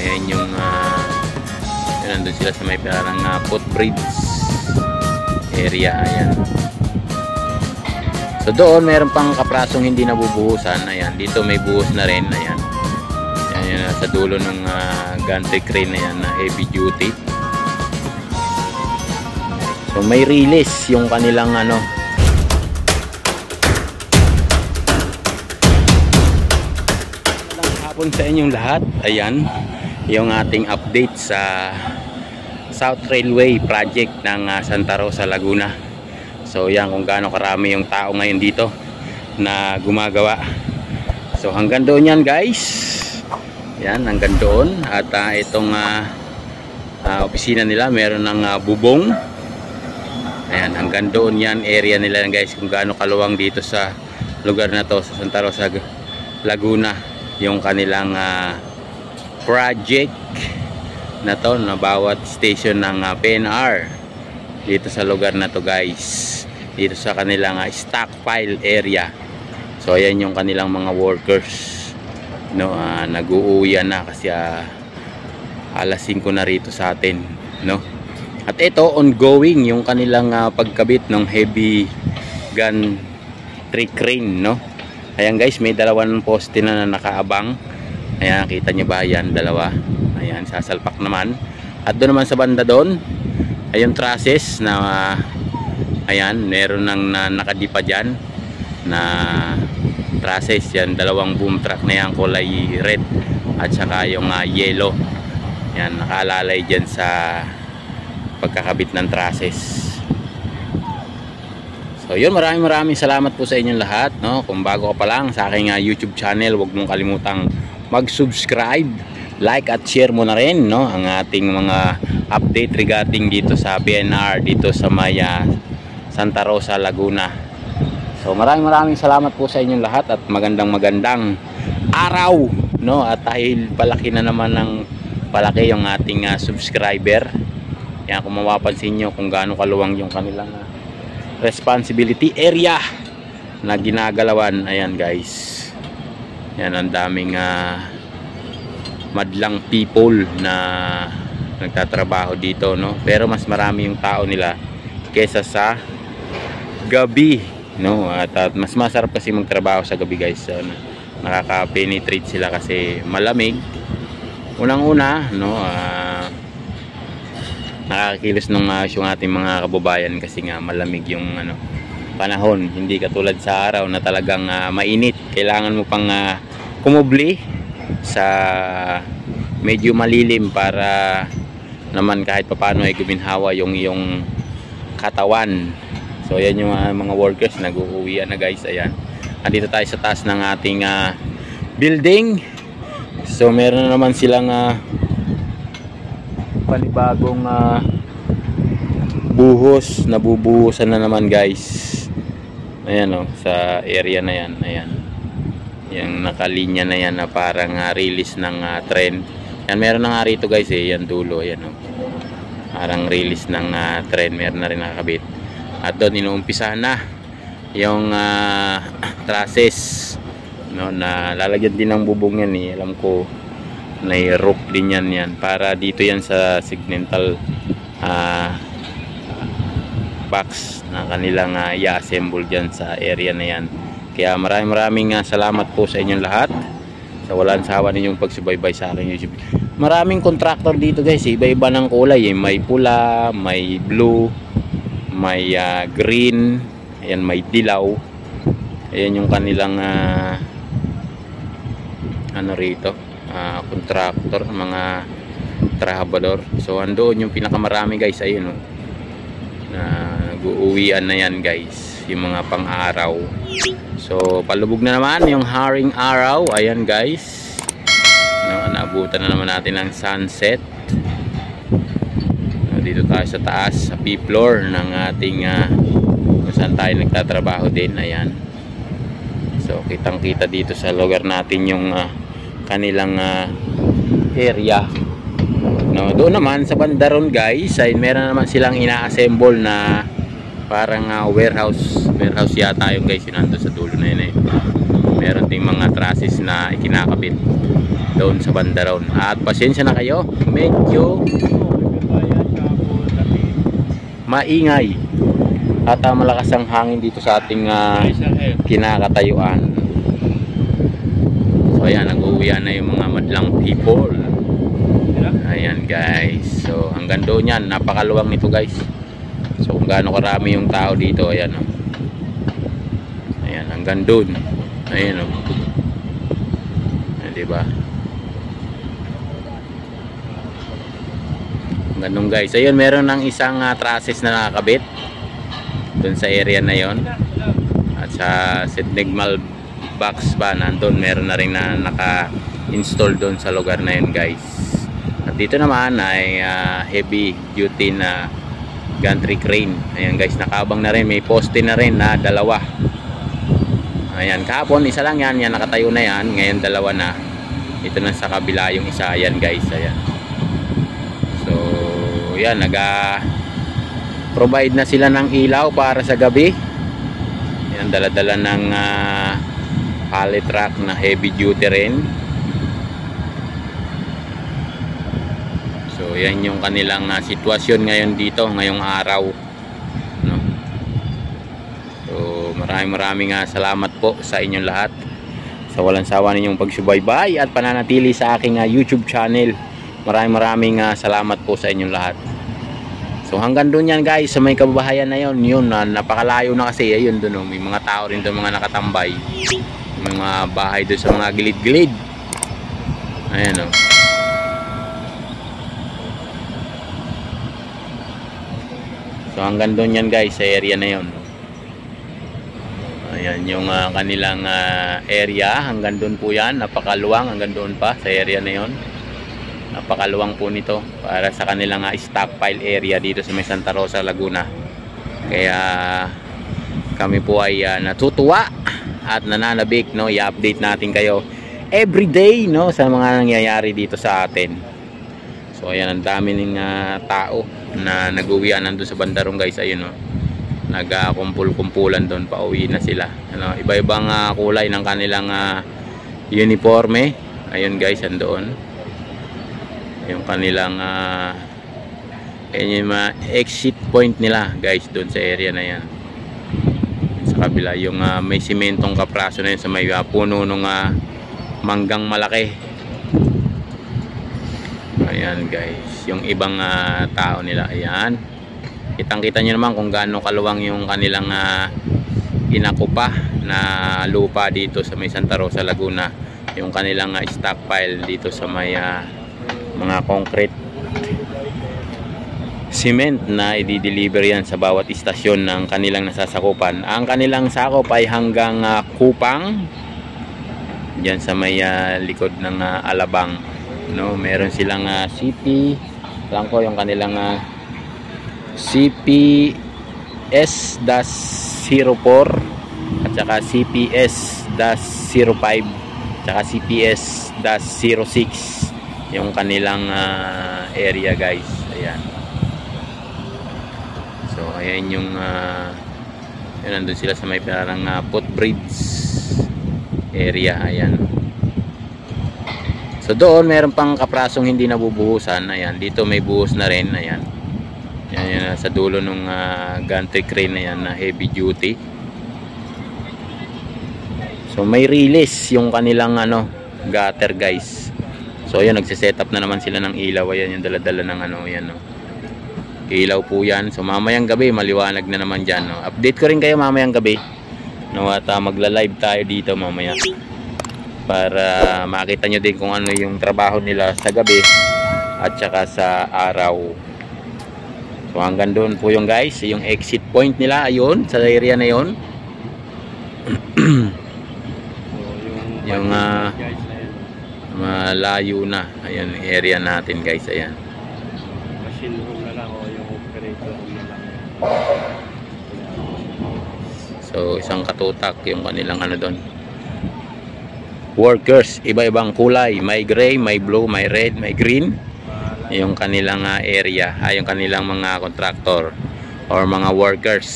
Ayan yung nandun sila sa may parang footbridge area. Ayan. So doon meron pang kaprasong hindi nabubuhusan. Ayan, dito may buhos na rin. Ayan. Ayan, sa dulo ng gantry crane na yan na heavy duty. So may release yung kanilang hapon sa inyong lahat. Ayan yung ating update sa South Railway project ng Santa Rosa, Laguna. So yan kung gaano karami yung tao ngayon dito na gumagawa. So hanggang doon yan guys. Yan hanggang doon. At itong opisina nila meron ng bubong. Ayan hanggang doon yan area nila guys, kung gaano kaluwang dito sa lugar na to sa Santa Rosa, Laguna yung kanilang project na to, na bawat station ng PNR dito sa lugar na to guys, dito sa kanilang stockpile area. So ayan yung kanilang mga workers, no, nag-uuwian na kasi alas 5 na rito sa atin, no. At ito ongoing yung kanilang pagkabit ng heavy gun crane, no. Ayan guys, may dalawang poste na nakaabang. Ayan, kita nyo ba yan, dalawa. Ayan, sasalpak naman. At doon naman sa banda doon ay yung trusses na ayan, meron nang nakadipa dyan na trusses yan, dalawang boom truck na yan, kulay red at saka yung yellow. Yan, nakaalalay dyan sa pagkakabit ng trusses. So yun, maraming salamat po sa inyong lahat, no. Kung bago ka pa lang sa aking YouTube channel, huwag mong kalimutang mag-subscribe, like at share mo na rin, no, ang ating mga update regarding dito sa PNR dito sa Maya Santa Rosa, Laguna. So maraming salamat po sa inyong lahat at magandang araw, no. At dahil palaki na naman ng palaki yung ating subscriber, yan, kung mapapansin nyo kung gaano kaluwang yung kanilang responsibility area na ginagalawan. Ayan guys, yan, ang daming madlang people na nagtatrabaho dito, no. Pero mas marami yung tao nila kesa sa gabi, no. At mas masarap kasi magtrabaho sa gabi guys. So, nakaka-penetrate sila kasi malamig unang-una, no. Nakakilos ng yung ating mga kababayan kasi nga malamig yung panahon, hindi katulad sa araw na talagang mainit. Kailangan mo pang kumubli sa medyo malilim para naman kahit papaano ay guminhawa yung iyong katawan. So yan yung mga workers nag-uuwian na guys. Ayan, andito tayo sa taas ng ating building. So meron na naman silang panibagong buhos, nabubuhusan na naman guys. Ayan, sa area na yan. Ayan, yung nakalinya na yan na parang release ng tren. Yan, meron na nga rito guys, yan dulo. Ayan, parang release ng tren, meron na rin nakakabit. At doon inuumpisahan na yung trusses, no, na lalagyan din ng bubong yan alam ko na roof din yan para dito yan sa segmental box na kanilang i-assemble dyan sa area na yan. Kaya maraming salamat po sa inyong lahat sa walang sawa ninyong pagsubaybay sa aking YouTube. Maraming contractor dito guys, iba-iba ng kulay, may pula, may blue, may green, ayan, may dilaw. Ayan yung kanilang rito, contractor, mga trabador. So andoon yung pinakamarami guys, ayun, na nag-uuwian na yan guys, yung mga pang-araw. So palubog na naman yung haring araw. Ayan guys, naabutan na naman natin ng sunset. Dito tayo sa taas, sa P-floor ng ating kung saan tayo nagtatrabaho din. Ayan, so kitang kita dito sa lugar natin yung kanilang area, no. Doon naman sa banda ron guys ay meron naman silang ina-assemble na parang warehouse yata yung guys, yun nandun sa dulo na yun. Meron ding mga trusses na ikinakabit. doon sa bandaron. At pasensya na kayo, medyo maingay at malakas ang hangin dito sa ating kinakatayuan. So ayan, nag-uwian na yung mga madlang people. Ayan guys, so hanggang doon yan, napakaluwang nito guys. So kung gaano karami yung tao dito, ayan o. Ayan, hanggang doon. Ayan o. Ayan, diba? Hanggang doon guys. Ayun, meron ng isang trusses na nakakabit doon sa area na yon. At sa signal box ba, nandun meron na rin na naka-install doon sa lugar na yun guys. At dito naman ay heavy duty na gantry crane. Ayan guys, nakabang na rin, may poste na rin na dalawa. Ayan, kahapon isa lang yan, yan nakatayo na yan, ngayon dalawa na. Ito na sa kabila yung isa, ayan guys, ayan. So yan, provide na sila ng ilaw para sa gabi. Yan, dala-dala ng pallet truck na heavy duty rin. So yan yung kanilang sitwasyon ngayon dito, ngayong araw, no? So maraming salamat po sa inyong lahat sa walang sawa ninyong pagsubaybay at pananatili sa aking YouTube channel. Maraming salamat po sa inyong lahat. So hanggang doon yan guys, sa may kababahayan na yun, napakalayo na kasi. Ayun doon, may mga tao rin doon, mga nakatambay, may mga bahay doon sa mga gilid-gilid. Ayan o. So hanggang doon yan guys, sa area na yun. Ayan yung kanilang area, hanggang doon po yan, napakaluwang hanggang doon pa sa area na yun. Napakaluwang po nito para sa kanilang stockpile area dito sa may Santa Rosa, Laguna. Kaya kami po ay natutuwa at nananabik, no, i-update natin kayo everyday, no, sa mga nangyayari dito sa atin. So ayan, ang dami ng tao na nag-uwian nandun sa bandarong guys. Ayun, no, nagkumpul-kumpulan doon, pauwi na sila, ano, iba-ibang kulay ng kanilang uniforme. Ayun guys, andoon yung kanilang yung exit point nila guys, doon sa area na yan. Sa kabila yung may simentong kapraso na yun, sa may puno ng manggang malaki. Ayan guys, yung ibang tao nila, ayan, kitang-kita nyo naman kung gaano kaluwang yung kanilang inakupa na lupa dito sa may Santa Rosa, Laguna. Yung kanilang stockpile dito sa may mga concrete cement na i-deliver yan sa bawat istasyon ng kanilang nasasakupan. Ang kanilang sakop ay hanggang Kupang, dyan sa may likod ng Alabang, no? Meron silang CP lang ko, yung kanilang CPS-04 at saka CPS-05 at saka CPS-06 yung kanilang area guys. Ayan, so ayan yung yun, nandun sila sa may parang footbridge area. Ayan, so doon meron pang kaprasong hindi nabubuhusan. Ayan, dito may buhos na rin. Ayan, yan sa dulo ng gantry crane na yan na heavy duty. So may release yung kanilang gutter guys. So ayan, nagsiset up na naman sila ng ilaw. Ayan yung dala-dala ng yan, no, ilaw po yan. So mamayang gabi maliwanag na naman dyan, no? Update ko rin kayo mamayang gabi, no, at magla-live tayo dito mamaya para makita nyo din kung ano yung trabaho nila sa gabi at saka sa araw. So hanggang doon po yung guys, yung exit point nila, ayun sa area na yun. Yung malayo na, ayun area natin guys. Ayan, machine room na lang o yung operator room na lang. So isang katutak yung kanilang doon, workers, iba-ibang kulay, may gray, may blue, may red, may green, yung kanilang area, yung kanilang mga contractor or mga workers.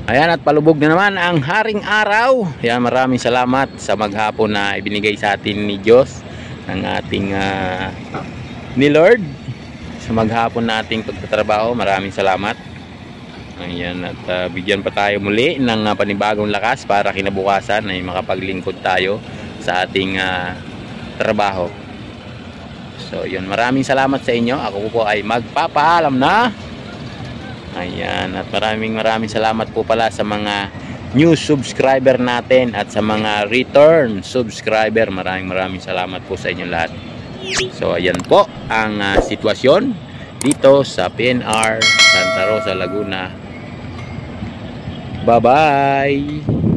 Ayan, at palubog na naman ang haring araw. Ayan, maraming salamat sa maghapon na ibinigay sa atin ni Diyos, ng ating ni Lord, sa maghapon nating pagtatrabaho. Maraming salamat. Ayan, at bigyan pa tayo muli ng panibagong lakas para kinabukasan ay makapaglingkod tayo sa ating trabaho. So yun, maraming salamat sa inyo. Ako po ay magpapaalam na. Ayan, at maraming salamat po pala sa mga new subscriber natin at sa mga return subscriber. Maraming salamat po sa inyo lahat. So ayan po ang sitwasyon dito sa PNR Santa Rosa, Laguna. Bye bye.